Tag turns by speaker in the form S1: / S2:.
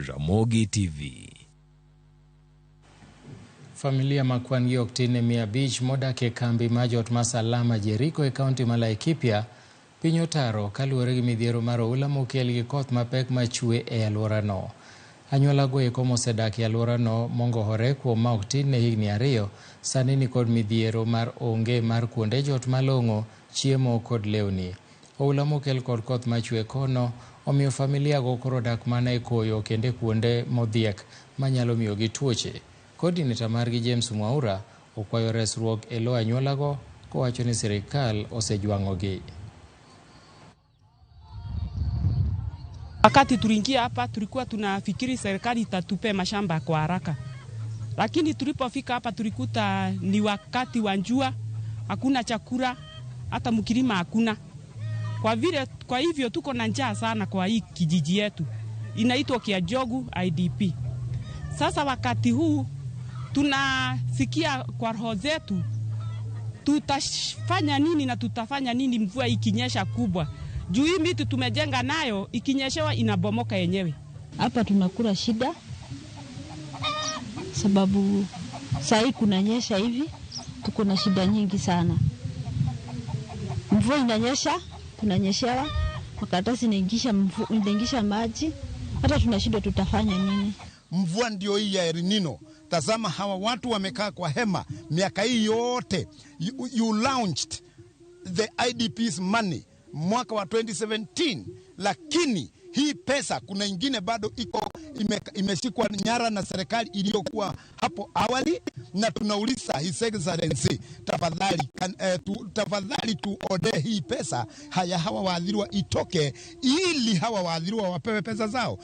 S1: Ramogi TV.
S2: Familia makwangiok tinne mia beach moda ke kambi majot masalama Jericho e kaunti ma Laikipia piny otaro kaluwore gi midhiero mar oula mokel gi koth mapek machue e alworano. Anyuola go eko mosedak e alworano mongohore kuom maok tinne higni 2 sani ni kod midhiero mar onge mar kuonde jot malong'o, chiemo kod lewni. Oula mokel kod koth machue kono omiyo familia go koro dak mana e koyo kende kuonde modhiek manyalo miyo gi tuoche. Coordinator margi James Mwaura okwayo resruok e lo anyuola go kowacho ni serikal osejwang'ogi.
S3: Wakati tuliingia hapa tulikuwa tunafikiri serikali itatupe mashamba kwa haraka. Lakini tulipofika hapa tulikuta ni wakati wa jua, hakuna chakula, hata mkilima hakuna. Kwa hivyo tuko na njaa sana kwa hii kijiji yetu. Inaitwa Kiajogu IDP. Sasa wakati huu tunasikia kwa roho zetu tutafanya nini na tutafanya nini mvua ikinyesha kubwa. Juu hii miti tumejenga nayo ikinyeshewa inabomoka yenyewe.
S4: Hapa tunakula shida sababu saa kunanyesha hivi, tuko na shida nyingi sana. Mvua inanyesha, kunanyeshewa, makaratasi inaingisha maji, hata tunashida tutafanya nini.
S5: Mvua ndio hii ya El Nino. Tazama hawa watu wamekaa kwa hema miaka hii yote. You launched the IDP's money mwaka wa 2017, lakini hii pesa kuna ingine bado imeshikwa nyara na serikali iliyokuwa hapo awali, na tunauliza His Excellency tafadhali tuode hii pesa hawa waadhiriwa itoke ili hawa waadhiriwa wapewe pesa zao.